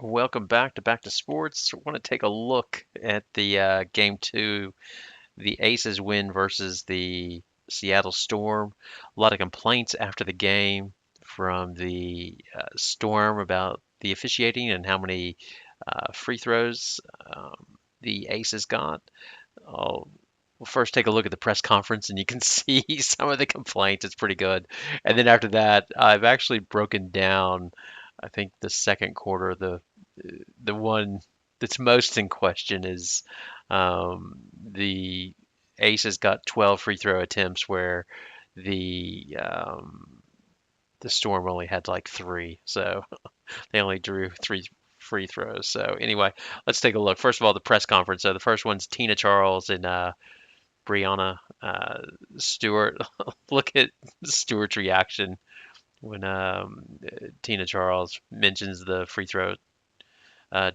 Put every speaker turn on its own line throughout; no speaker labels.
Welcome back to sports. I want to take a look at the game two, the Aces win versus the Seattle Storm. A lot of complaints after the game from the Storm about the officiating and how many free throws the Aces got. I'll we'll first take a look at the press conference and you can see some of the complaints. It's pretty good. And then after that, I've actually broken down, I think the second quarter, the one that's most in question is the Aces got 12 free throw attempts where the the Storm only had like three, so they only drew three free throws. So anyway, let's take a look. First of all, the press conference. So the first one's Tina Charles and Brianna Stewart. Look at Stewart's reaction when Tina Charles mentions the free throw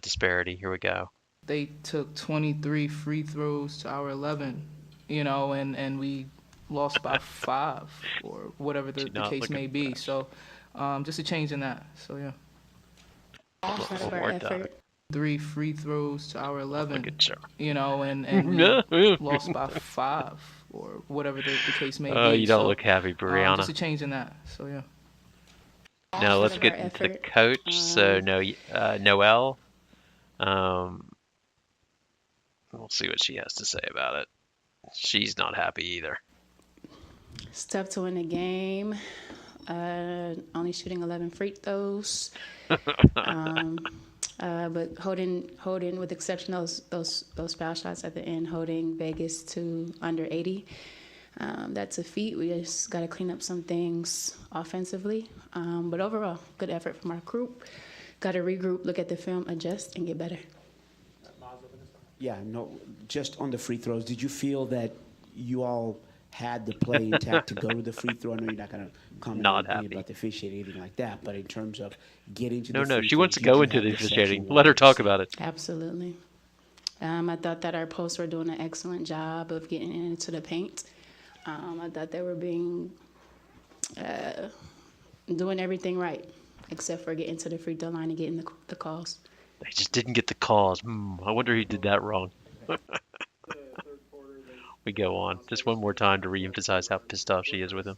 disparity. Here we go.
They took 23 free throws to our 11, and we lost by five or whatever the,
She's
the
not
case
looking
may be.
fresh.
So just a change in that. So, yeah.
Not of
One
our
more time.
effort.
Three free throws to our
Look
11,
at you.
and we lost by five or whatever the case may
Oh,
be.
you don't
So
look happy,
just
Brianna.
a change in that. So, yeah.
Now
Not
let's
of our
get into the
effort.
coach. So
Um,
no, Noelle. Um, we'll see what she has to say about it. She's not happy either.
it's tough to win the game. Only shooting 11 free throws. Um, but holding with exception of those foul shots at the end, holding Vegas to under 80. That's a feat. We just got to clean up some things offensively. But overall, good effort from our group. Got to regroup, look at the film, adjust, and get better.
Yeah, no, just on the free throws, did you feel that you all had the play intact to go to the free throw? I know you're not going to comment on
Not
anything
happy.
about the officiating, anything like that, but in terms of getting to
No,
the
no,
free
she
throw,
wants to
did
go
you
into
have
the
the section
officiating.
you
Let her
wanted to
talk
see?
about it.
Absolutely. I thought that our posts were doing an excellent job of getting into the paint. I thought they were doing everything right, except for getting to the free throw line and getting the calls.
They just didn't get the calls. I wonder who did that wrong. We go on. Just one more time to re-emphasize how pissed off she is with him.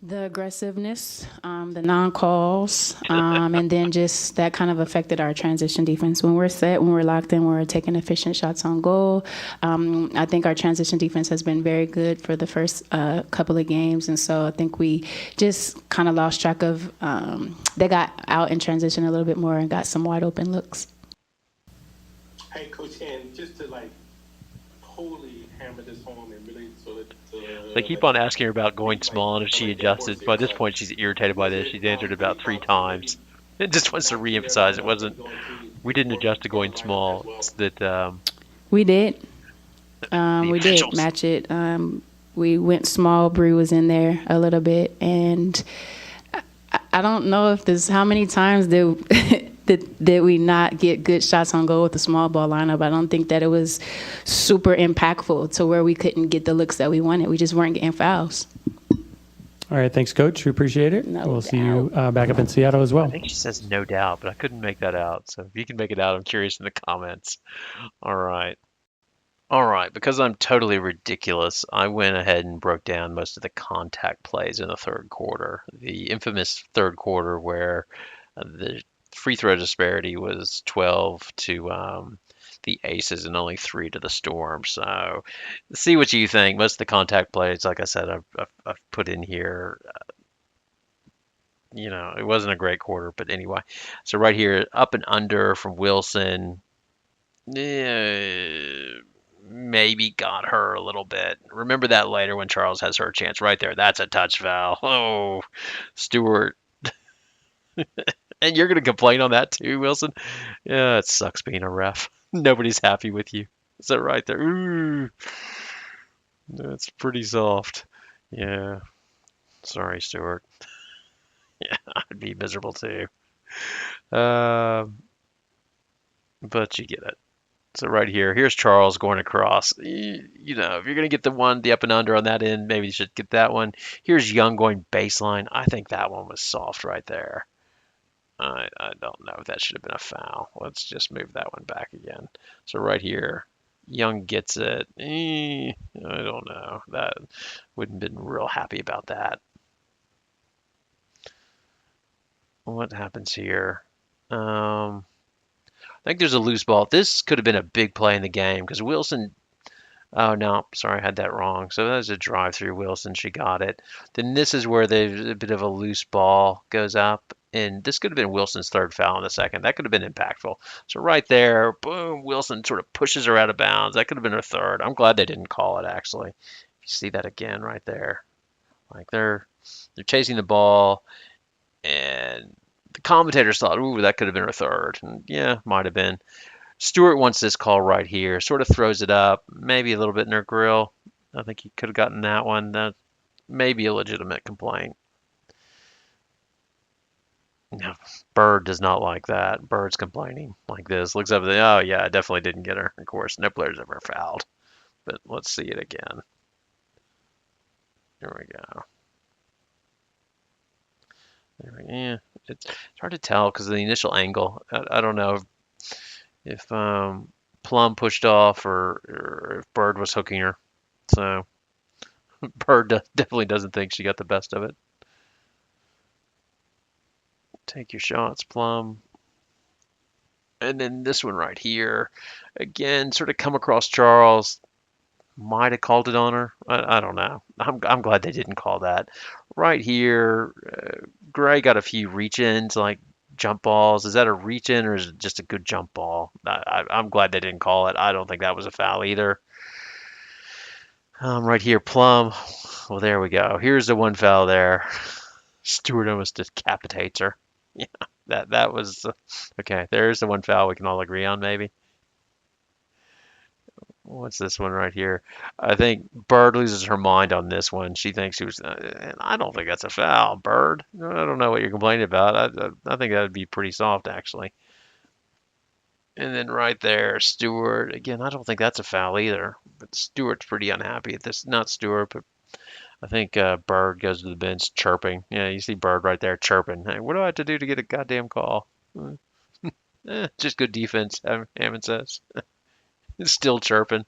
The aggressiveness, the non-calls, and then just that kind of affected our transition defense. When we're set, when we're locked in, we're taking efficient shots on goal. I think our transition defense has been very good for the first couple of games, and so I think we just kind of lost track of. They got out in transition a little bit more and got some wide open looks.
Hey, Coach, and just to like totally hammer this home and really sort of
They keep
like
on asking her about going
beat like
small and if she
like dead horse
adjusted.
here,
By this
but
point, she's irritated by
was
this.
it
She's answered about
pretty
three
promising
times.
maybe
It just wants to
not too bad
re-emphasize it
about
wasn't.
going
We
to
didn't
work
adjust to
for the
going
lineup as
small.
well.
It's that
We did.
the
We did
officials.
match it. We went small. Bree was in there a little bit, and I don't know if this how many times did we not get good shots on goal with the small ball lineup. I don't think that it was super impactful to where we couldn't get the looks that we wanted. We just weren't getting fouls.
All right, thanks, Coach. We appreciate it.
No
We'll see you
doubt.
back up in Seattle as
I
well.
think she says no doubt, but I couldn't make that out. So if you can make it out, I'm curious in the comments. All right. All right, because I'm totally ridiculous, I went ahead and broke down most of the contact plays in the third quarter. The infamous third quarter where the free throw disparity was 12 to the Aces and only 3 to the Storm. So see what you think. Most of the contact plays, like I said, I've put in here. It wasn't a great quarter, but anyway. So right here, up and under from Wilson. Maybe got her a little bit. Remember that later when Charles has her chance right there. That's a touch foul. Oh, Stewart. And you're going to complain on that too, Wilson? Yeah, it sucks being a ref. Nobody's happy with you. Is that right there? Ooh, that's pretty soft. Yeah, sorry, Stewart. Yeah, I'd be miserable too. Um, but you get it. So right here, here's Charles going across. If you're going to get the up and under on that end, maybe you should get that one. Here's Young going baseline. I think that one was soft right there. I don't know if that should have been a foul. Let's just move that one back again. So right here, Young gets it. I don't know. That wouldn't have been real happy about that. What happens here? I think there's a loose ball. This could have been a big play in the game because Wilson. Oh no, sorry, I had that wrong. So that was a drive through Wilson. She got it. Then this is where there's a bit of a loose ball goes up, and this could have been Wilson's third foul in the second. That could have been impactful. So right there, boom, Wilson sort of pushes her out of bounds. That could have been her third. I'm glad they didn't call it actually. You see that again right there. Like they're chasing the ball, and the commentators thought, ooh, that could have been her third. And yeah, might have been. Stewart wants this call right here, sort of throws it up, maybe a little bit in her grill. I think he could have gotten that one. That may be a legitimate complaint. No, Bird does not like that. Bird's complaining like this. Looks up and oh yeah, I definitely didn't get her. Of course, no player's ever fouled. But let's see it again. Here we go. Yeah, it's hard to tell because of the initial angle. I don't know if Plum pushed off or if Bird was hooking her. So Bird definitely doesn't think she got the best of it. Take your shots, Plum. And then this one right here, again, sort of come across Charles. Might have called it on her. I don't know. I'm glad they didn't call that. Right here, Gray got a few reach-ins, like jump balls. Is that a reach-in or is it just a good jump ball? I'm glad they didn't call it. I don't think that was a foul either. Right here, Plum. Well, there we go. Here's the one foul there. Stewart almost decapitates her. Yeah, that was okay. There's the one foul we can all agree on, maybe. What's this one right here? I think Bird loses her mind on this one. She thinks she was, and I don't think that's a foul, Bird. I don't know what you're complaining about. I think that would be pretty soft, actually. And then right there, Stewart. Again, I don't think that's a foul either. But Stewart's pretty unhappy at this. Not Stewart, but I think Bird goes to the bench chirping. Yeah, you see Bird right there chirping. Hey, what do I have to do to get a goddamn call? Just good defense, Hammond says. Still chirping.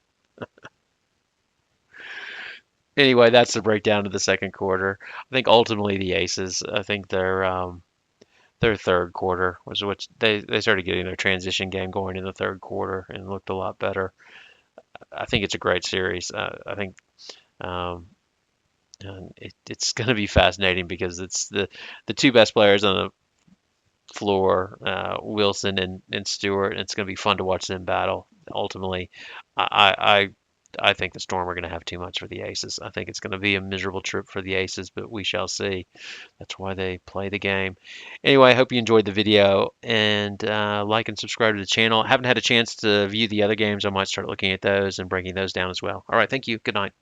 Anyway, that's the breakdown of the second quarter. I think ultimately the Aces, I think their third quarter was which they started getting their transition game going in the third quarter and looked a lot better. I think it's a great series. I think um, and it's going to be fascinating because it's the two best players on the floor, Wilson and Stewart. And it's going to be fun to watch them battle. Ultimately, I think the Storm are going to have too much for the Aces. I think it's going to be a miserable trip for the Aces, but we shall see. That's why they play the game. Anyway, I hope you enjoyed the video and like and subscribe to the channel. I haven't had a chance to view the other games. I might start looking at those and breaking those down as well. All right, thank you. Good night.